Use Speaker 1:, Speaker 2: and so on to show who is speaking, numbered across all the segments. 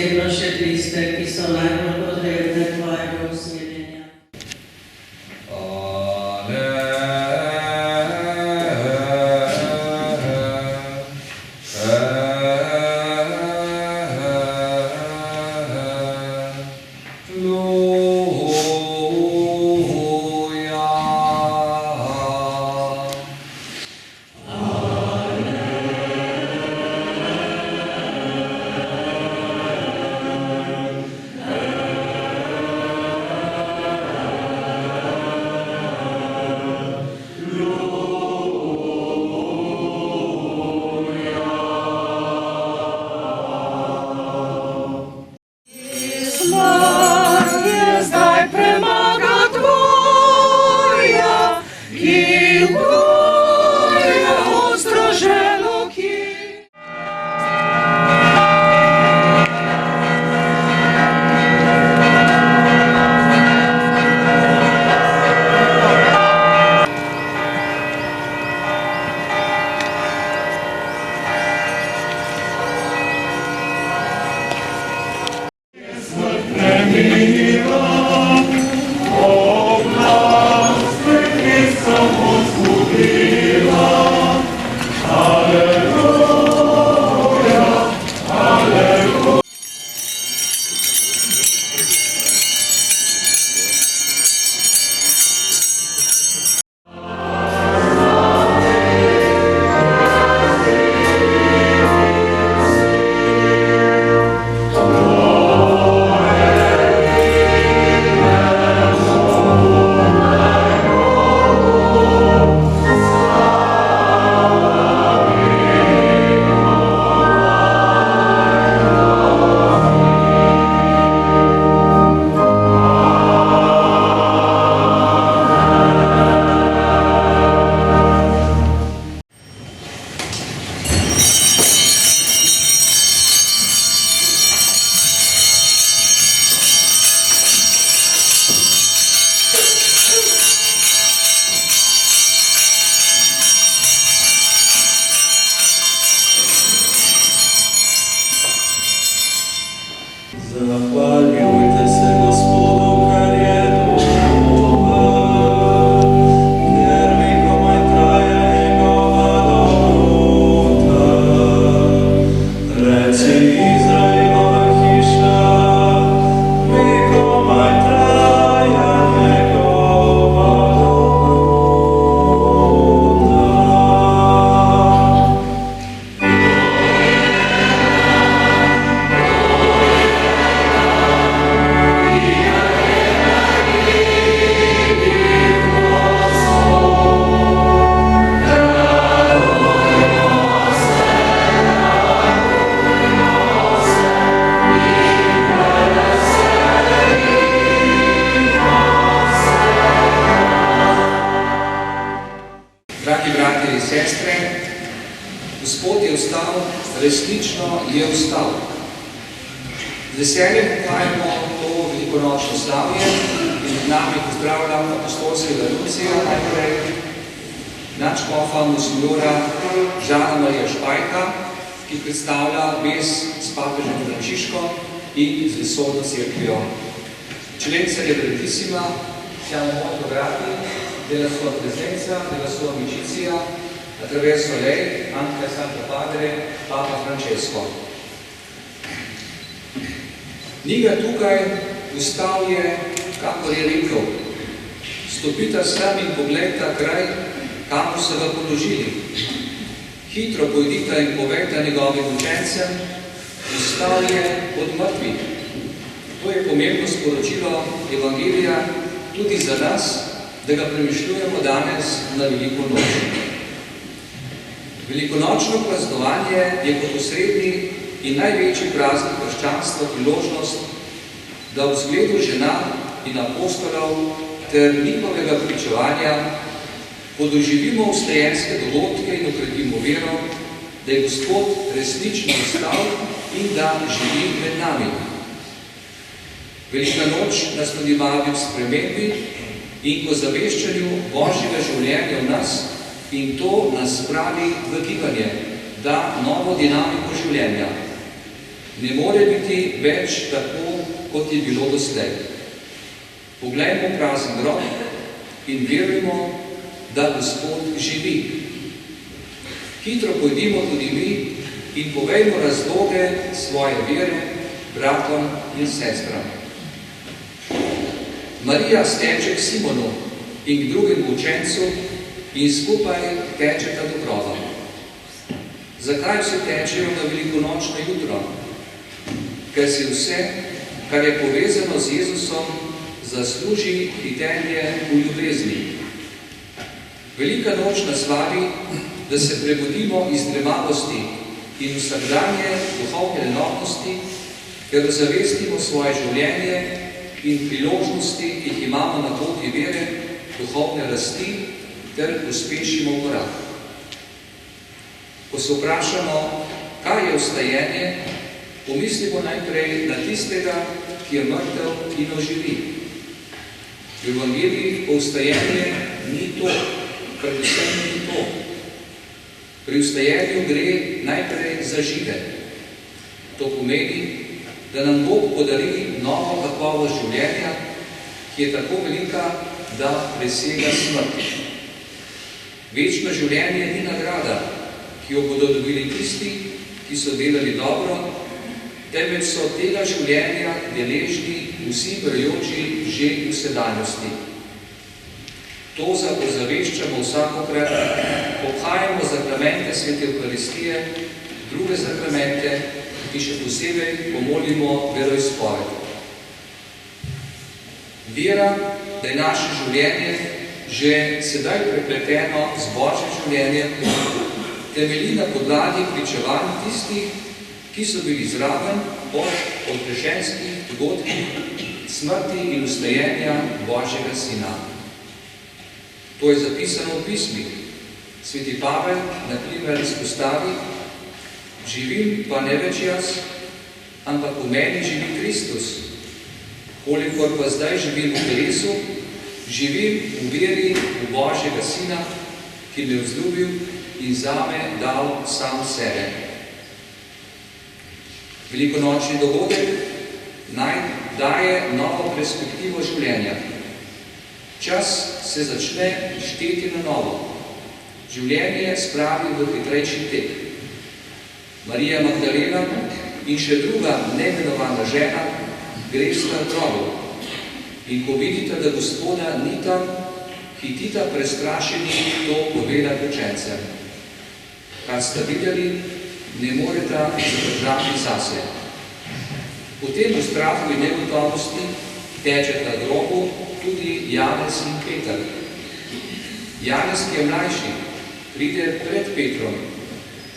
Speaker 1: posebno še tiste, ki so najbolj potrebne tvojega usmiljenja.
Speaker 2: Zahvaljujte se Gospodu, ker je dober, ker vekomaj traja njegova dobrota. Reci Izraelova hiša, vekomaj traja njegova dobrota.
Speaker 3: Dragi bratje in sestre, Gospod je vstal, resnično je vstal. Z veseljem pohajamo to velikonočno slavje in med nami pozdravljam apostolskega nuncija, najprej nadškofa monsignora Žana Marija Špajka, ki predstavlja vez s papežem Frančiškom in z vesolno cerkvijo. Eccellenza Reverendissima, siamo molto grati della sua presenza, della sua amicizia, attraverso lei anche al Santo Padre Papa Francesco. Ni ga tukaj, vstal je, kakor je rekel, stopita sem in poglejta kraj, kamor so ga položili. Hitro pojdita in povejta njegovim učencem, vstal je od mrtvih. To je pomembno sporočilo Evangelija tudi za nas, da ga premišljujemo danes na Veliko noč. Velikonočno praznovanje je kot osrednji in največji praznik krščanstva priložnost, da v zgledu žena in apostolov ter njihovega pričevanja podoživimo vstajenske dogodke in okrepimo vero, da je Gospod resnično vstal in da živi med nami. Velika noč nas tudi vabi v spremembi in ko zaveščanju Božjega življenja v nas in to nas spravi v gibanje, da novo dinamiko življenja. ne more biti več tako, kot je bilo doslej. Poglejmo prazen grob in verujemo, da Gospod živi. Hitro pojdimo tudi mi in povejmo razloge svoje vere bratom in sestram. Marija steče k Simonu in k drugemu učencu in skupaj tečeta do groba. Zakaj vsi tečejo na velikonočno jutro? Ker si vse, kar je povezano z Jezusom, zasluži hitenje v ljubezni. Velika noč nas vabi, da se prebudimo iz dremavosti in vsakdanje duhovne enotnosti, ker ozavestimo svoje življenje in priložnosti, ki jih imamo na poti vere, duhovne rasti, ter uspešimo korak. Ko se vprašamo, kaj je vstajenje, pomislimo najprej na tistega, ki je mrtev in oživi. V evangeliji vstajenje ni to, predvsem ni to. Pri vstajenju gre najprej za žive. To pomeni, da nam Bog podari novo kakovost življenja, ki je tako velika, da presega smrt. Večno življenje ni nagrada, ki jo bodo dobili tisti, ki so delali dobro, temveč so tega življenja deležni vsi verujoči že v sedanjosti. To ozaveščamo vsakokrat, obhajamo zakramente Svete Evharistije, druge zakramente in še posebej pomolimo veroizpoved. Vera, da je naše življenje že sedaj prepleteno z Božjim življenjem, temelji na podlagi pričevanj tistih, ki so bili zraven od odrešenskih dogodkih, smrti in vstajenja Božjega Sina. To je zapisano v pismih. Sveti Pavel na primer izpostavi: živim pa ne več jaz, ampak v meni živi Kristus. Kolikor pa zdaj živim v telesu, živim v veri v Božjega Sina, ki me je vzljubil in zame dal sam sebe. Velikonočni dogodek naj daje novo perspektivo življenja. Čas se začne šteti na novo. Življenje spravi v hitrejši tek. Marija Magdalena in še druga neimenovana žena gresta k grobu. In ko vidite, da Gospoda ni tam, hitita prestrašeni to povedati učencem. Kar sta videli, ne moreta zadržati zase. Potem v strahu in negotovosti tečeta k grobu tudi Janez in Peter. Janez, ki je mlajši, pride pred Petrom,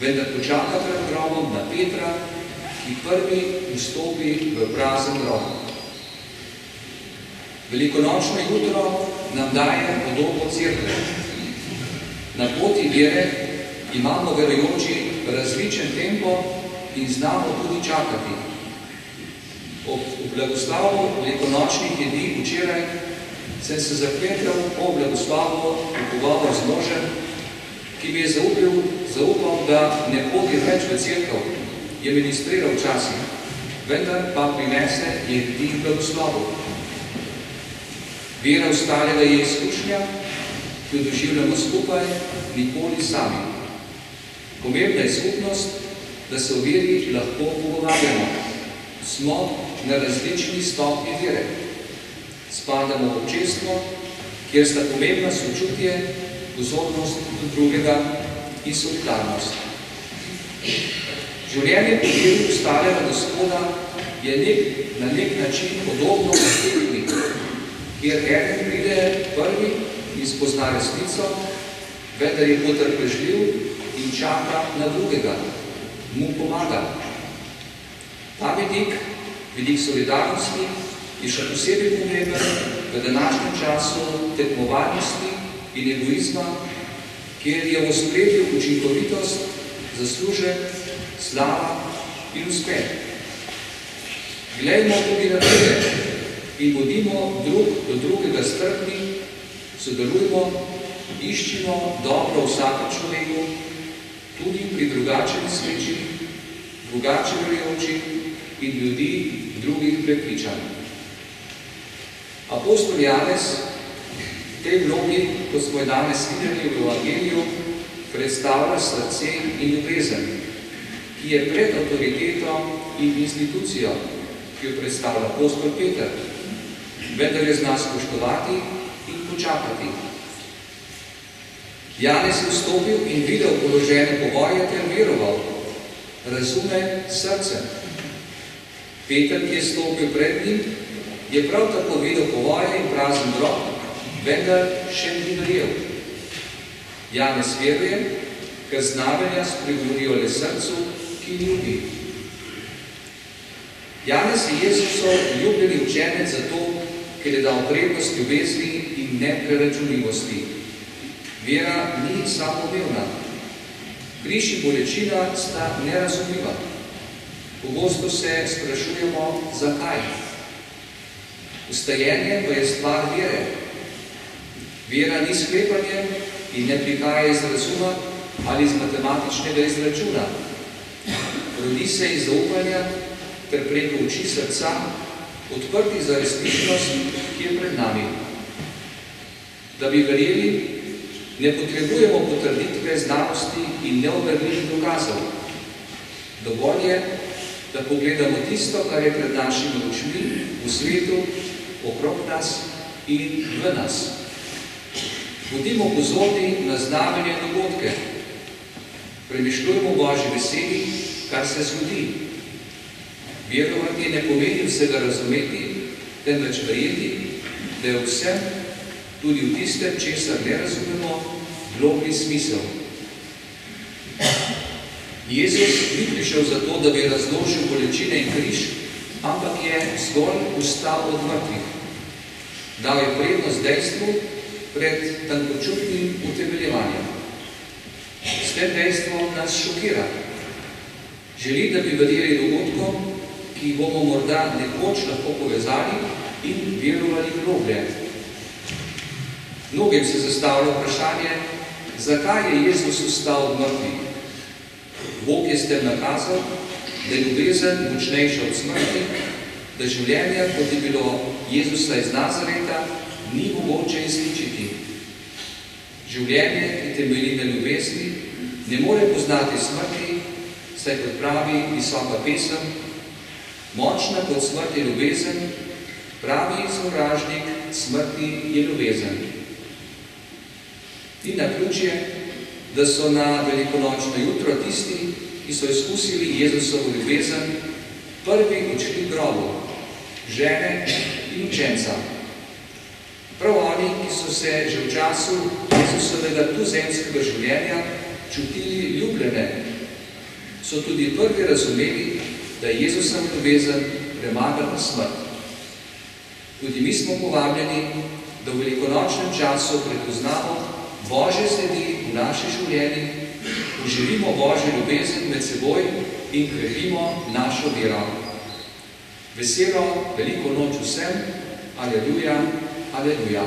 Speaker 3: vendar počaka pred grobom na Petra, ki prvi vstopi v prazen grob. Velikonočno jutro nam daje podobo cerkve. Na poti vere imamo verujoči različen tempo in znamo tudi čakati. Ob blagoslovu velikonočnih jedi včeraj sem se zakletel po blagoslovu v pogovor z možem, ki mi je zaupal, da ne hodi več v cerkev, je ministriral včasih, vendar pa prinese jedi v blagoslovu. Vera ostalega je izkušnja, ki jo doživljamo skupaj, nikoli sami. Pomembna je skupnost, da se o veri lahko pogovarjamo. Smo na različni stopnji vere. Spadamo v občestvo, kjer sta pomembna sočutje, pozornost do drugega in solidarnost. Življenje po veri ostalega Gospoda je na nek način podobno v tekmi, kjer eden pride prvi in spozna resnico, vendar je potrpežljiv in čaka na drugega, mu pomaga. Ta vidik solidarnosti, je še posebej pomemben v današnjem času tekmovalnosti in egoizma, kjer je v ospredju učinkovitost, zaslužek, slava in uspeh. Glejmo tudi na druge in bodimo drug do drugega strpni, sodelujmo, iščimo dobro vsakem človeku, tudi pri drugače misleči, drugače verujoči in ljudi drugih prepričanj. Apostol Janez v tej vlogi, kot smo jo danes videli v Evangeliju, predstavlja srce in ljubezen, ki je pred avtoriteto in institucijo, ki jo predstavlja apostol Peter, vendar je zna spoštovati in počakati. Janez je vstopil in videl položene pogoje ter veroval, razume srce. Peter, ki je stopil pred njim, je prav tako videl povoje in prazen grob, vendar še ni verjel. Janez veruje, ker znamenja spregovorijo le srcu, ki ljubi. Janez je Jezusov ljubljeni učenec zato, ker je dal prednost ljubezni in nepreračunljivosti. Vera ni samoumevna. Križ in bolečina sta nerazumljiva. Pogosto se sprašujemo, zakaj. Vstajenje pa je stvar vere. Vera ni sklepanje in ne prihaja iz razuma ali iz matematičnega izračuna. Rodi se iz zaupanja ter preko oči srca, odprti za resničnost, ki je pred nami. Da bi verjeli, ne potrebujemo potrditve znanosti in neoverljivih dokazov. Dovolj je, da pogledamo tisto, kar je pred našimi očmi, v svetu, okrog nas in v nas. Bodimo pozorni na znamenje dogodke. Premišljujemo Božji besedi, kar se zgodi. Verovati ne pomeni vsega razumeti, temveč verjeti, da je vsem, tudi v tistem, česar ne razumemo, globlji smisel. Jezus ni prišel zato, da bi razložil bolečine in križ, ampak je zgolj vstal od mrtvih. Dal je prednost dejstvu pred tankočutnim utemeljevanjem. S tem dejstvom nas šokira. Želi, da bi verjeli dogodkom, ki jih bomo morda nekoč lahko povezali in verovali globlje. Mnogim se zastavlja vprašanje, zakaj je Jezus vstal od mrtvih. Bog je s tem nakazal, da je ljubezen močnejša od smrti, da življenje, kot je bilo Jezusa iz Nazareta, ni mogoče izničiti. Življenje, ki temelji na ljubezni, ne more poznati smrti, saj kot pravi visoka pesem, močna kot smrt je ljubezen, pravi sovražnik smrti je ljubezen. In naključje, da so na velikonočno jutro tisti, ki so izkusili Jezusovo ljubezen, prvi odšli grobu, žene in učenca. Prav oni, ki so se že v času Jezusovega tuzemskega življenja čutili ljubljene, so tudi prvi razumeli, da je Jezusov ljubezen premagala smrt. Tudi mi smo povabljeni, da v velikonočnem času prepoznamo Božje sledi v naši življenji, uživimo Božjo ljubezen med seboj in krepimo našo vero. Veselo, veliko noč vsem, aleluja, aleluja.